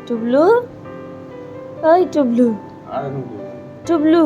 টুবলু, ওই টুবলু, টুবলু।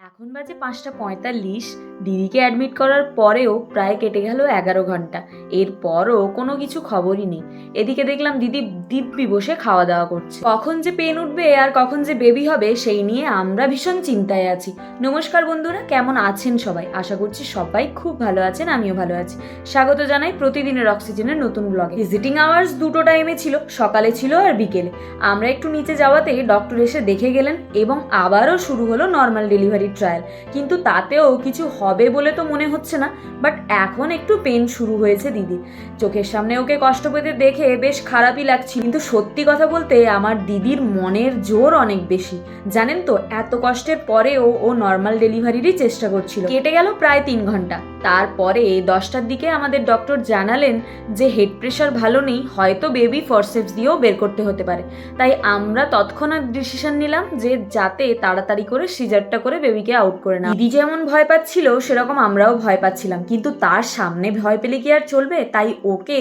এখন বাজে 5:45। দিদিকে অ্যাডমিট করার পরেও প্রায় কেটে গেল 11 ঘন্টা। এরপরও কোনো কিছু খবরই নেই। এদিকে দেখলাম দিদি দিব্যি বসে খাওয়া দাওয়া করছে। কখন যে পেন উঠবে আর কখন যে বেবি হবে সেই নিয়ে আমরা ভীষণ চিন্তায় আছি। নমস্কার বন্ধুরা, কেমন আছেন সবাই? আশা করছি সবাই খুব ভালো আছেন, আমিও ভালো আছি। স্বাগত জানাই প্রতিদিনের অক্সিজেনের নতুন ব্লগে। ভিজিটিং আওয়ার্স দুটো টাইমে ছিল, সকালে ছিল আর বিকেলে। আমরা একটু নিচে যাওয়াতে ডক্টর এসে দেখে গেলেন এবং আবারও শুরু হলো নর্মাল ডেলিভারি ট্রায়াল। কিন্তু তাতেও কিছু হবে বলে তো মনে হচ্ছে না, বাট এখন একটু পেন শুরু হয়েছে দিদির। চোখের সামনে ওকে কষ্ট পেতে দেখে বেশ খারাপই লাগছে, কিন্তু সত্যি কথা বলতে আমার দিদির মনের জোর অনেক বেশি। জানেন তো, এত কষ্টের পরেও ও নর্মাল ডেলিভারিরই চেষ্টা করছিল। কেটে গেল প্রায় 3 ঘন্টা। তারপরে 10টার দিকে আমাদের ডক্টর জানালেন যে হেড প্রেশার ভালো নেই, হয়তো বেবি ফরসেপস দিয়েও বের করতে হতে পারে। তাই আমরা তৎক্ষণাৎ ডিসিশন নিলাম যে যাতে তাড়াতাড়ি করে সিজারটা করে বেবিকে আউট করে না। দিদি যেমন ভয় পাচ্ছিল সেরকম আমরাও ভয় পাচ্ছিলাম, কিন্তু তার সামনে ভয় পেলে কি আর চলবে? তাই ওকে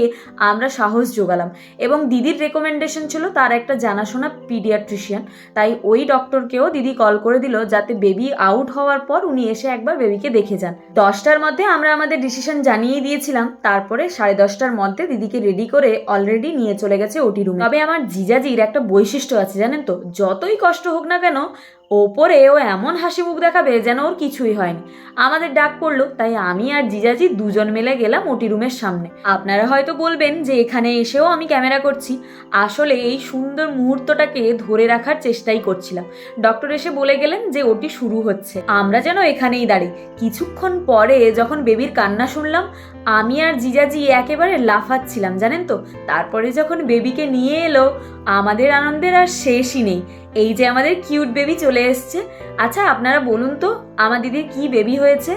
আমরা সাহস জোগালাম এবং দিদির রেকমেন্ডেশন ছিল তার একটা জানাশোনা পিডিয়াট্রিশিয়ান। তাই ওই ডক্টরকেও দিদি কল করে দিল যাতে বেবি আউট হওয়ার পর উনি এসে একবার বেবিকে দেখে যান। 10টার মধ্যে আমরা আমাদের ডিসিশন জানিয়ে দিয়েছিলাম। তারপরে 10:30টার মধ্যে দিদিকে রেডি করে অলরেডি নিয়ে চলে গেছে ওটি রুমে। তবে আমার জিজাজির একটা বৈশিষ্ট্য আছে জানেন তো, যতই কষ্ট হোক না কেন ওপরে ও এমন হাসি মুখ দেখাবে যেন ওর কিছুই হয়নি। আমাদের ডাক পড়লো, তাই আমি আর জিজাজি দুজন মিলে গেলাম ওটি রুমের সামনে। আপনারা হয়তো বলবেন যে এখানে এসেও আমি ক্যামেরা করছি। আসলে এই সুন্দর মুহূর্তটাকে ধরে রাখার চেষ্টাই করছিলাম। ডক্টর এসে বলে গেলেন যে ওটি শুরু হচ্ছে। আমরা যেন এখানেই দাঁড়িয়ে। কিছুক্ষণ পরে যখন বেবির কান্না শুনলাম, আমি আর জিজাজি একেবারে লাফাচ্ছিলাম জানেন তো। তারপরে যখন বেবিকে নিয়ে এলো, আমাদের আনন্দের আর শেষই নেই। এই যে আমাদের কিউট বেবি চলে এসছে। আচ্ছা আপনারা বলুন তো, আমার দিদির কি বেবি হয়েছে?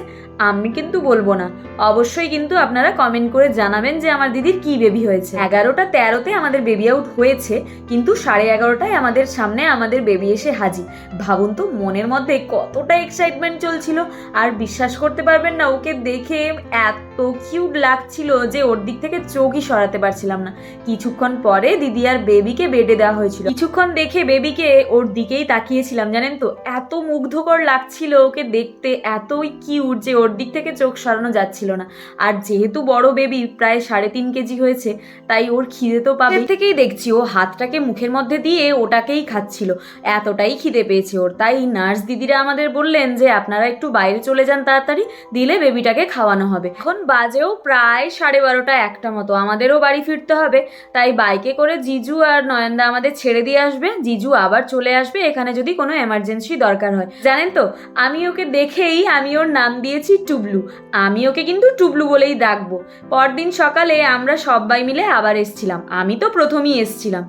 আমি কিন্তু বলবো না, অবশ্যই কিন্তু আপনারা কমেন্ট করে জানাবেন যে আমার দিদির কি বেবি হয়েছে। 11:13-তে আমাদের বেবি আউট হয়েছে, কিন্তু 11:30টায় আমাদের সামনে আমাদের বেবি এসে হাজির। ভাবুন তো মনের মধ্যে কতটা এক্সাইটমেন্ট চলছিল। আর বিশ্বাস করতে পারবেন না, ওকে দেখে এত কিউট লাগছিল যে ওর দিক থেকে চোখই সরাতে পারছিলাম না। কিছুক্ষণ পরে দিদি আর বেবিকে বেডে দেওয়া হয়েছিল। কিছুক্ষণ দেখে বেবিকে ওর দিকেই তাকিয়েছিলাম জানেন তো, এত মুগ্ধকর লাগছিল ওকে দেখতে, এতই কিউট যে ওর দিক থেকে চোখ সরানো যাচ্ছিল না। আর যেহেতু বড় বেবি প্রায় 3.5 কেজি হয়েছে, তাই ওর খিদে তো পাবে। থেকেই দেখছি ও হাতটাকে মুখের মধ্যে দিয়ে ওটাকেই খাচ্ছিল, এতটাই খিদে পেয়েছে ওর। তাই নার্স দিদিরা আমাদের বললেন যে আপনারা একটু বাইরে চলে যান তাড়াতাড়ি, দিলে বেবিটাকে খাওয়ানো হবে। এখন বাজেও প্রায় 12:30-1টা মতো, আমাদেরও বাড়ি ফিরতে হবে। তাই বাইকে করে জিজু আর নয়নদা আমাদের ছেড়ে দিয়ে আসবে। জিজু আবার চলে আসবে এখানে যদি কোনো এমার্জেন্সি দরকার হয়। জানেন তো, আমি ওকে দেখেই আমি ওর নাম দিয়েছি টুবলু। আমি ওকে কিন্তু টুবলু বলেই ডাকবো। পরদিন সকালে আমরা সবাই মিলে আবার এসছিলাম। আমি তো প্রথমেই এসছিলাম।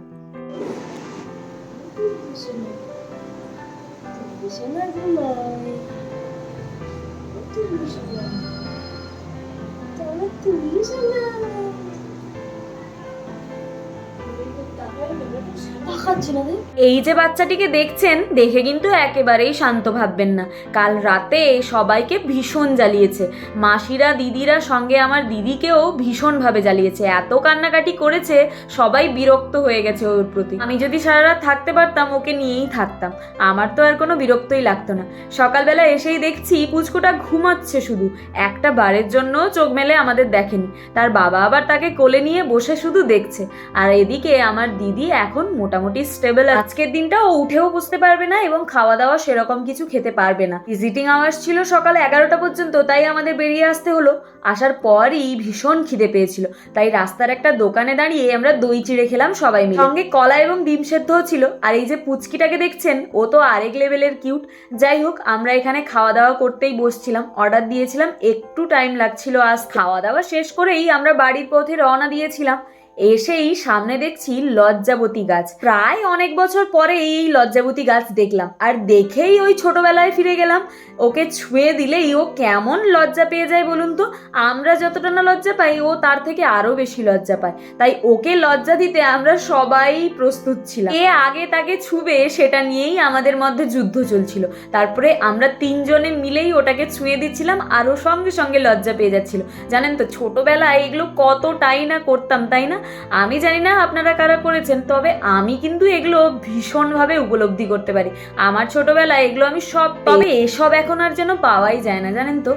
এই যে বাচ্চাটিকে দেখছেন, দেখে কিন্তু একেবারেই শান্ত ভাববেন না। কাল রাতে সবাইকে ভীষণ জ্বালিয়েছে। মাসিরা দিদিরা সঙ্গে আমার দিদিকেও ভীষণভাবে জ্বালিয়েছে। এত কান্নাকাটি করেছে, সবাই বিরক্ত হয়ে গেছে ওর প্রতি। আমি যদি সারা রাত থাকতে পারতাম ওকে নিয়েই থাকতাম, আমার তো আর কোনো বিরক্তই লাগতো না। সকালবেলা এসেই দেখছি পুচকুটা ঘুমাচ্ছে শুধু, একটা বারের জন্য চোখ মেলে আমাদের দেখেনি। তার বাবা আবার তাকে কোলে নিয়ে বসে শুধু দেখছে। আর এদিকে আমার দিদি এখন মোটামুটি স্টেবল। আজকের দিনটা ও উঠেও বুঝতে পারবে না এবং খাওয়া দাওয়া সেরকম কিছু খেতে পারবে না। ভিজিটিং আওয়ার্স ছিল সকাল 11টা পর্যন্ত, তাই আমাদের বেরিয়ে আসতে হলো। আসার পরই ভীষণ খিদে পেয়েছিল, তাই রাস্তার একটা দোকানে দাঁড়িয়ে আমরা দই চিড়ে খেলাম সবাই মিলে। সঙ্গে কলা এবং ডিম সেদ্ধও ছিল। আর এই যে পুচকিটাকে দেখছেন, ও তো আরেক লেভেলের কিউট। যাই হোক, আমরা এখানে খাওয়া দাওয়া করতেই বসছিলাম। অর্ডার দিয়েছিলাম, একটু টাইম লাগছিল আজ। খাওয়া দাওয়া শেষ করেই আমরা বাড়ির পথে রওনা দিয়েছিলাম। এসেই সামনে দেখছি লজ্জাবতী গাছ। প্রায় অনেক বছর পরে এই লজ্জাবতী গাছ দেখলাম, আর দেখেই ওই ছোটবেলায় ফিরে গেলাম। ওকে ছুঁয়ে দিলেই ও কেমন লজ্জা পেয়ে যায় বলুন তো। আমরা যতটা না লজ্জা পাই, ও তার থেকে আরো বেশি লজ্জা পায়। তাই ওকে লজ্জা দিতে আমরা সবাই প্রস্তুত ছিলাম। কে আগে তাকে ছুবে সেটা নিয়েই আমাদের মধ্যে যুদ্ধ চলছিল। তারপরে আমরা তিনজনে মিলেই ওটাকে ছুঁয়ে দিচ্ছিলাম, আর ও সঙ্গে সঙ্গে লজ্জা পেয়ে যাচ্ছিল। জানেন তো, ছোটবেলায় এগুলো কতটাই না করতাম, তাই না? আমি জানি না আপনারা কারা করেছেন, তবে আমি কিন্তু এগুলো ভীষণভাবে উপলব্ধি করতে পারি। আমার ছোটবেলায় এগুলো আমি সব, তবে এসব এখন আর যেন পাওয়াই যায় না। জানেন তো,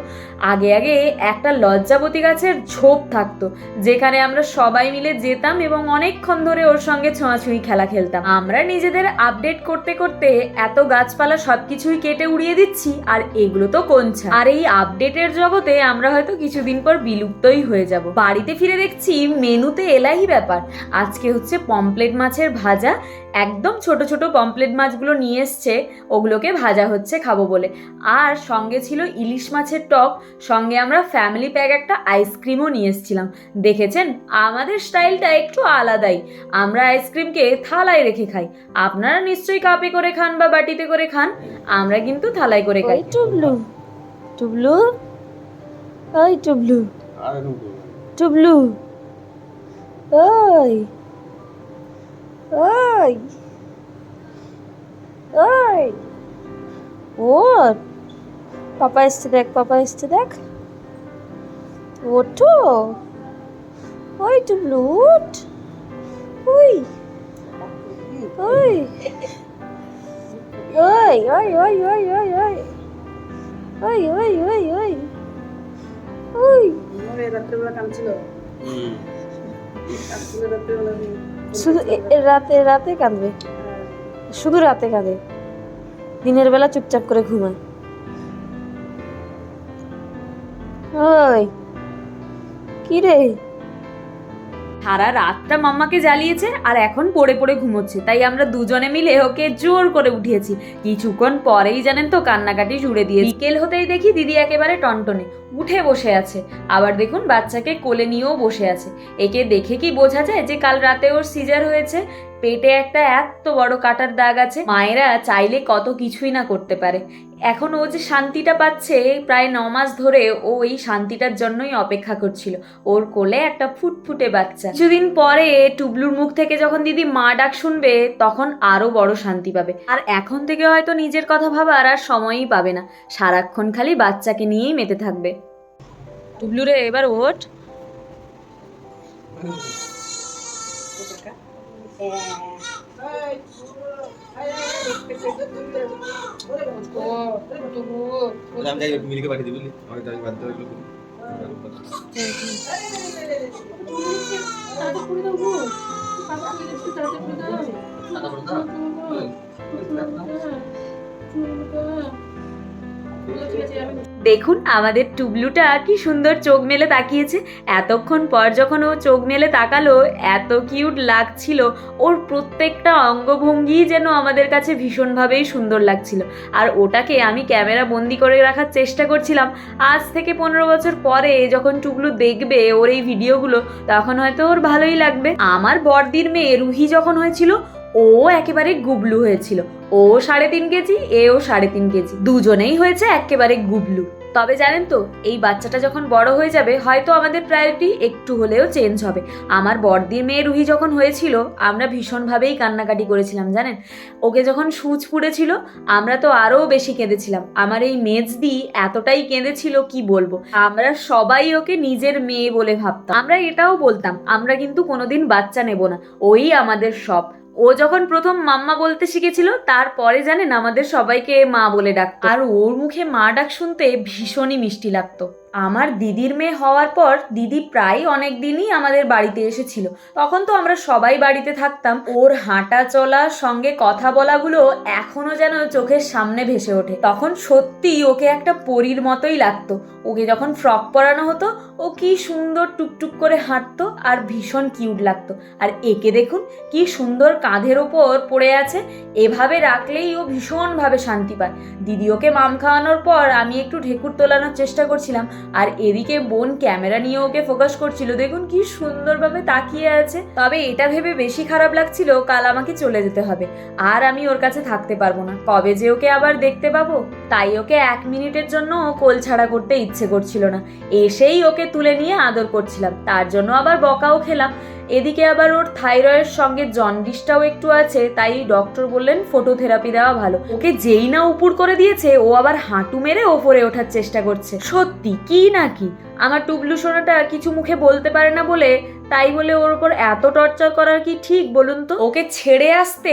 আগে আগে একটা লজ্জাবতী গাছের ঝোপ থাকতো, যেখানে আমরা সবাই মিলে যেতাম এবং অনেকক্ষণ ধরে ওর সঙ্গে ছোঁয়াছুঁয়ি খেলা খেলতাম। আমরা নিজেদের আপডেট করতে করতে এত গাছপালা সবকিছুই কেটে উড়িয়ে দিচ্ছি, আর এগুলো তো কোনছা। আর এই আপডেটের জগতে আমরা হয়তো কিছুদিন পর বিলুপ্তই হয়ে যাব। বাড়িতে ফিরে দেখছি মেনুতে এলাহি ব্যাপার। আজকে হচ্ছে পমপ্লেট মাছের ভাজা। একদম ছোট ছোট পমপ্লেট মাছগুলো নিয়ে এসছে, ওগুলোকে ভাজা হচ্ছে খাবো বলে। আর সঙ্গে ছিল ইলিশ মাছের টক, সঙ্গে আমরা ফ্যামিলি প্যাক একটা আইসক্রিমও নিয়ে এসেছিলাম। দেখেছেন, আমাদের স্টাইলটা একটু আলাদাই। আমরা আইসক্রিমকে থালায় রেখে খাই। আপনারা নিশ্চয়ই কাপে করে খান বা বাটিতে করে খান, আমরা কিন্তু থালায় করে খাই। টুবলু, টুবলু, ওই টুবলু, টুবলু, ওই ওই ওই, ওঠ, পাপা এসছে দেখ, পাপা এসছে দেখ, ওঠো, ওই টুবলু উঠ, ওই ওই ওই ওই ওই ওই ওই ওই ওই ওই ওই ওই ওই, রাত্রেবেলা কাঁদছিল, শুধু রাতে রাতে কাঁদবে, শুধু রাতে কাঁদে, দিনের বেলা চুপচাপ করে ঘুমায়। ওই কি রে, সারা রাতটা মাম্মাকে জ্বালিয়েছে আর এখন পড়ে পড়ে ঘুমোচ্ছে। তাই আমরা দুজনে মিলে ওকে জোর করে উঠিয়েছি। কিছুক্ষণ পরেই জানেন তো কান্নাকাটি জুড়ে দিয়ে, বিকেল হতেই দেখি দিদি একেবারে টনটনে উঠে বসে আছে। আবার দেখুন বাচ্চাকে কোলে নিয়েও বসে আছে। একে দেখে কি বোঝা যায় যে কাল রাতে ওর সিজার হয়েছে? পেটে একটা এত বড় কাটার দাগ আছে। মায়েরা চাইলে কত কিছুই না করতে পারে। এখন ও যে শান্তিটা পাচ্ছে, প্রায় 9 মাস ধরে ও এই শান্তিটার জন্যই অপেক্ষা করছিল। ওর কোলে একটা ফুটফুটে বাচ্চা। কিছুদিন পরে টুবলুর মুখ থেকে যখন দিদি মা ডাক শুনবে, তখন আরো বড় শান্তি পাবে। আর এখন থেকে হয়তো নিজের কথা ভাবার আর সময়ই পাবে না, সারাক্ষণ খালি বাচ্চাকে নিয়েই মেতে থাকবে। টুবলু রে, এবার ওঠ। মিলকে পাঠিয়ে দিবি আমাকে তাই বাধ্য হয়ে গেল। দেখুন আমাদের টুবলুটা কি সুন্দর চোখ মেলে তাকিয়েছে। এতক্ষণ পর যখন ও চোখ মেলে তাকালো, এত কিউট লাগছিল। ওর প্রত্যেকটা অঙ্গভঙ্গি যেন আমাদের কাছে ভীষণভাবেই সুন্দর লাগছিল। আর ওটাকে আমি ক্যামেরা বন্দি করে রাখার চেষ্টা করছিলাম। আজ থেকে 15 বছর পরে যখন টুবলু দেখবে ওর এই ভিডিওগুলো, তখন হয়তো ওর ভালোই লাগবে। আমার বড়দির মেয়ে রুহি যখন হয়েছিল, ও একেবারে গুবলু হয়েছিল। ও 3.5 কেজি, এও 3.5 কেজি, দুজনেই হয়েছে একেবারে গুবলু। তবে জানেন তো, এই বাচ্চাটা যখন বড় হয়ে যাবে, হয়তো আমাদের প্রায়োরিটি একটু হলেও চেঞ্জ হবে। আমার বড়দির মেয়ে রুহি যখন হয়েছিল, আমরা ভীষণভাবেই কান্নাকাটি করেছিলাম জানেন। ওকে যখন সূচ পুড়েছিল, আমরা তো আরও বেশি কেঁদেছিলাম। আমার এই মেজদি এতটাই কেঁদেছিল কি বলবো। আমরা সবাই ওকে নিজের মেয়ে বলে ভাবতাম। আমরা এটাও বলতাম, আমরা কিন্তু কোনোদিন বাচ্চা নেব না, ওই আমাদের সব। ও যখন প্রথম মাম্মা বলতে শিখেছিল, তারপরে জানেন আমাদের সবাইকে মা বলে ডাকতো। আর ওর মুখে মা ডাক শুনতে ভীষণই মিষ্টি লাগতো। আমার দিদির মেয়ে হওয়ার পর দিদি প্রায় অনেক দিনই আমাদের বাড়িতে এসেছিল। তখন তো আমরা সবাই বাড়িতে থাকতাম। ওর হাঁটা চলা, সঙ্গে কথা বলাগুলো এখনো যেন চোখের সামনে ভেসে ওঠে। তখন সত্যি ওকে একটা পরীর মতোই লাগতো। ওকে যখন ফ্রক পরানো হতো, ও কি সুন্দর টুকটুক করে হাঁটতো আর ভীষণ কিউট লাগতো। আর একে দেখুন কি সুন্দর কাঁধের ওপর পড়ে আছে। এভাবে রাখলেই ও ভীষণভাবে শান্তি পায়। দিদি ওকে মাম খাওয়ানোর পর আমি একটু ঢেকুর তোলানোর চেষ্টা করছিলাম। আর এদিকে বোন ক্যামেরা নিয়ে ওকে ফোকাস করছিল, দেখুন কি সুন্দরভাবে তাকিয়ে আছে। তবে এটা ভেবে বেশি খারাপ লাগছিল কাল আমাকে চলে যেতে হবে, আর আমি ওর কাছে থাকতে পারবো না, কবে যে ওকে আবার দেখতে পাবো। তাই ওকে 1 মিনিটের জন্য কোল ছাড়া করতে ইচ্ছে করছিল না, এসেই ওকে তুলে নিয়ে আদর করছিলাম, তার জন্য আবার বকাও খেলাম। এদিকে আবার ওর থাইরয়েডের সঙ্গে জন্ডিসটাও একটু আছে, তাই ডক্টর বললেন ফটোথেরাপি দেওয়া ভালো। ওকে যেই না উপুর করে দিয়েছে, ও আবার হাঁটু মেরে ওপরে ওঠার চেষ্টা করছে। সত্যি কি নাকি আমার টুবলু সোনাটা কিছু মুখে বলতে পারে না বলে, তাই বলে ওর উপর এত টর্চার করার কি ঠিক বলুন তো? ওকে ছেড়ে আসতে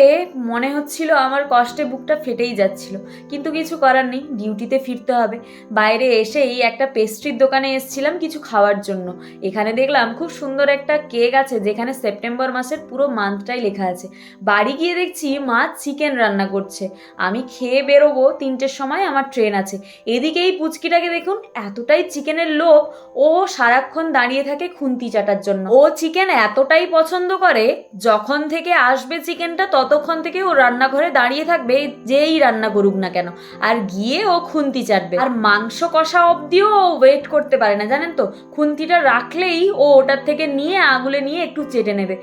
মনে হচ্ছিল আমার কষ্টে বুকটা ফেটেই যাচ্ছিল, কিন্তু কিছু করার নেই, ডিউটিতে ফিরতে হবে। বাইরে এসেই একটা পেস্ট্রির দোকানে এসেছিলাম কিছু খাওয়ার জন্য। এখানে দেখলাম খুব সুন্দর একটা কেক আছে, যেখানে সেপ্টেম্বর মাসের পুরো মান্থটাই লেখা আছে। বাড়ি গিয়ে দেখছি মা চিকেন রান্না করছে। আমি খেয়ে বেরোবো 3টের সময়, আমার ট্রেন আছে। এদিকে এই পুচকিটাকে দেখুন, এতটাই চিকেনের লোভ, ও সারাক্ষণ দাঁড়িয়ে থাকে খুন্তি চাটার জন্য। ও চিকেন এতটাই পছন্দ করে, যখন থেকে আসবে চিকেনটা ততক্ষণ থেকে ও রান্নাঘরে দাঁড়িয়ে থাকবে, যেই রান্না করুক না কেন, আর গিয়ে ও খুন্তি চাটবে। আর মাংস কষা অবধিও ও ওয়েট করতে পারে না, জানেন তো, খুন্তিটা রাখলেই ও ওটার থেকে নিয়ে আগুলে নিয়ে একটু চেটে নেবে,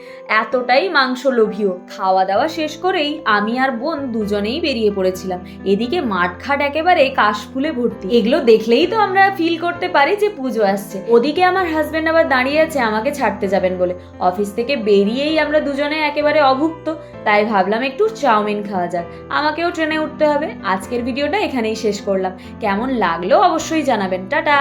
এতটাই মাংস লোভীও। খাওয়া দাওয়া শেষ করেই আমি আর বোন দুজনেই বেরিয়ে পড়েছিলাম। এদিকে মাঠঘাট একেবারে কাশফুলে ভর্তি, এগুলো দেখলেই তো আমরা ফিল করতে পারি যে পুজো আসছে। ওদিকে আমার হাজবেন্ড আবার দাঁড়িয়ে আছে আমাকে ছাড়তে যাবেন বলে। অফিস থেকে বেরিয়েই আমরা দুজনে একেবারে অভুক্ত, তাই ভাবলাম একটু চাউমিন খাওয়া যাক, আমাকেও ট্রেনে উঠতে হবে। আজকের ভিডিওটা এখানেই শেষ করলাম, কেমন লাগলো অবশ্যই জানাবেন। টাটা।